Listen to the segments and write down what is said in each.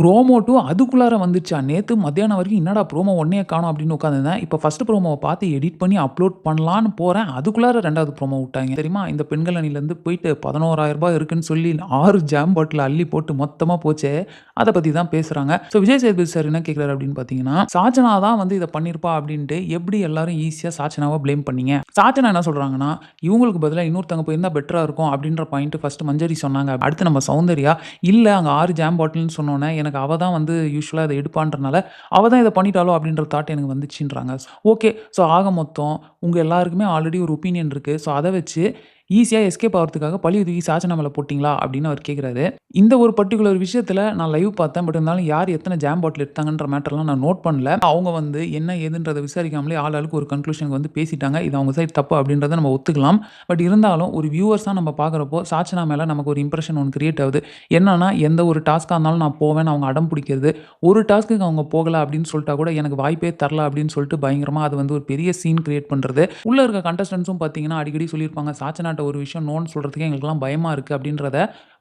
Promo 2 அதுக்குள்ளார வந்துச்சா? நேத்து மத்தியானம் வரைக்கும் என்னடா ப்ரோமோ 1யே காணோம் அப்படின்னு உட்கார்ந்திருந்தேன். இப்ப ஃபர்ஸ்ட் ப்ரோமோவ பார்த்து எடிட் பண்ணி அப்லோட் பண்ணலான்னு போறேன். அதுக்குள்ளார 2வது ப்ரோமோ விட்டாய்ங்க. தெரியுமா? இந்த பெண்கள் அணியிலருந்து போயிட்டு ரூ. 11,000 இருக்குன்னு சொல்லி 6 ஜாம் பாட்டில அள்ளி போட்டு மொத்தமா போச்சே! அத பத்தி தான் பேசுறாங்க. விஜய் சேதுபதி சார் என்ன கேட்கிறாரு அப்படின்னு பார்த்தீங்கன்னா, சாச்சனா தான் வந்து இத பண்ணியிருப்பா அப்படின்ட்டு எப்படி எல்லாரும் ஈஸியா சாச்சனாவ ப்ளேம் பண்ணீங்க? சாச்சனா என்ன சொல்றாங்கன்னா, இவங்களுக்கு பதிலா இன்னொருத்தவங்க போயிருந்தா பெட்டரா இருக்கும் அப்படின்ற பாயிண்ட் ஃபர்ஸ்ட் மஞ்சரி சொன்னாங்க. அடுத்து நம்ம சௌந்தர்யா, இல்ல அங்க 6 ஜாம் பாட்டில்ன்னு சொன்னோனே, எனக்கு அவ தான் வந்து யூசுவலா இத எடுப்பான்றனால, அவ தான் இத பண்ணிட்டாளோ அப்படின்ற தாட் எனக்கு வந்துச்சுன்றாங்க. ஓகே. ஆக மொத்தம் உங்க எல்லாருக்குமே ஆல்ரெடி ஒரு ஒப்பீனியன் இருக்கு. அத வச்சு ஈஸியா எஸ்கேப் ஆவறதுக்காக பழிய தூக்கி சாச்சனா மேல போட்டீங்களா? அப்படின்னு அவர் கேட்கிறாரு. இந்த ஒரு பர்ட்டிகுலர் விஷயத்துல நான் லைவ் பார்த்தேன். பட் இருந்தாலும் யார் எத்தன ஜாம் பாட்டில் எடுத்தாங்கன்ற மேட்டர்லாம் நான் நோட் பண்ணல. அவங்க வந்து என்ன ஏதுன்றத விசாரிக்காமலே ஆளுக்கு ஒரு கன்க்ளூஷனுக்கு வந்து பேசிட்டாங்க. இது அவங்க சைடு தப்பு அப்படின்றத நம்ம ஒத்துக்கலாம். பட் இருந்தாலும் ஒரு வியூவர்ஸா நம்ம பார்க்குறப்போ, சாச்சனா மேல நமக்கு ஒரு இம்ப்ரஷன் ஒண்ணு கிரியேட் ஆகுது. என்னன்னா, எந்த ஒரு டாஸ்க்கா இருந்தாலும் நான் போவேன்னு அவங்க அடம் பிடிக்கிறது. ஒரு டாஸ்க்குக்கு அவங்க போகல அப்படின்னு சொல்ட்டா கூட, எனக்கு வாய்ப்பே தரல அப்படின்னு சொல்லிட்டு பயங்கரமா அது வந்து ஒரு பெரிய சீன் கிரியேட் பண்றது. உள்ள இருக்க கண்டஸ்டன்ட்ஸும் பார்த்தீங்கன்னா, அடிக்கடி சொல்லியிருப்பாங்க. சாச்சனாட்ட ஒரு விஷயம் நோன்னு சொல்றதுக்கே எங்களுக்கெல்லாம் பயமா இருக்கு அப்படின்றத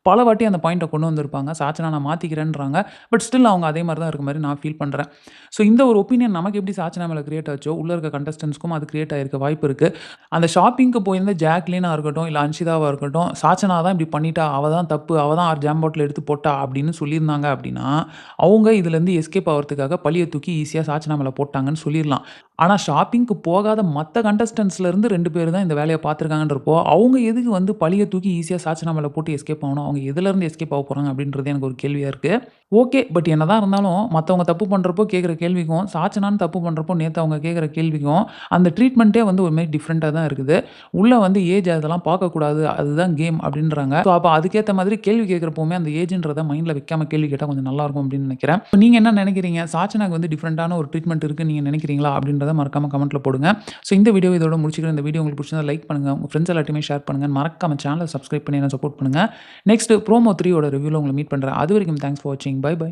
பல வாட்டி அந்த பாயிண்ட்ட கொண்டு வந்திருப்பாங்க. சாச்சனா நான் மாத்திக்கிறேன்றாங்க. பட் ஸ்டில் அவங்க அதே மாரி தான் இருக்க மாரி நான் ஃபீல் பண்றேன். இந்த ஒரு ஒப்பீனியன் நமக்கு எப்படி சாச்சனா மேல கிரியேட் ஆச்சோ, உள்ள இருக்க கண்டஸ்டன்ட்ஸ்க்கும் அது கிரியேட் ஆயிருக்க வாய்ப்பு இருக்கு. அந்த ஷாப்பிங்க்கு போயிருந்த ஜாக்லினா இருக்கட்டும், இல்ல அன்ஷிதாவா இருக்கட்டும், சாச்சனா தான் இப்படி பண்ணிட்டா, அவ தான் தப்பு, அவ தான் 6 ஜாம் பாட்டில் எடுத்து போட்டா அப்படின்னு சொல்லியிருந்தாங்க அப்படின்னா, அவங்க இதுலருந்து எஸ்கேப் ஆவறதுக்காக பழிய தூக்கி ஈஸியா சாச்சனா மேல போட்டாங்கன்னு சொல்லிர்லாம். ஆனா ஷாப்பிங்க்கு போகாத மத்த கண்டஸ்டன்ட்ஸ்ல இருந்து 2 பேர் தான் இந்த வேலைய பார்த்துருக்காங்கன்றப்போ, அவங்க எதுக்கு வந்து பழிய தூக்கி ஈஸியா சாச்சனா மேல போட்டு எஸ்கேப் ஆகணும்? அவங்க எதுலருந்து எஸ்கேப் ஆக போறாங்க அப்படின்றது எனக்கு ஒரு கேள்வியா இருக்கு. ஓகே. பட் என்னதான் இருந்தாலும் மத்தவங்க தப்பு பண்றப்போ கேட்கிற கேள்விக்கும், சாச்சனான்னு தப்பு பண்றப்போ நேத்து அவங்க கேட்கிற கேள்விக்கும், அந்த ட்ரீட்மெண்ட்டே வந்து ஒரு மாரி டிஃபரெண்ட்டா தான் இருக்குது. உள்ள வந்து ஏஜ் அதெல்லாம் பார்க்கக்கூடாது. அதுதான் கேம் அப்படின்றாங்க. அப்ப அதுக்கேத்த மாதிரி கேள்வி கேட்கிறப்பவுமே அந்த ஏஜ்ன்றத மைண்ட்ல வைக்காம கேள்வி கேட்டா கொஞ்சம் நல்லாருக்கும் அப்படின்னு நினைக்கிறேன். நீங்க என்ன நினைக்கிறீங்க? சாச்சனாக்கு வந்து டிஃபரெண்ட்டான ஒரு ட்ரீட்மெண்ட் இருக்குன்னு நீங்க நினைக்கிறீங்களா? அப்படின்றத மறக்காம கமெண்ட்ல போடுங்க. இந்த வீடியோ இதோட முடிச்சுக்கிறேன். இந்த வீடியோ உங்களுக்கு பிடிச்சிருந்தா லைக் பண்ணுங்க. உங்க ஃப்ரெண்ட்ஸ் எல்லார்ட்டயுமே ஷேர் பண்ணுங்க. மறக்காம சேனல சப்ஸ்கிரைப் பண்ணி என்ன சப்போர்ட் பண்ணுங்க. நெக்ஸ்ட் ப்ரோமோ 3 ஓட ரிவ்யூல உங்கள மீட் பண்றேன். அதுவரைக்கும் தேங்க்ஸ் ஃபார் வாட்சிங். Bye by.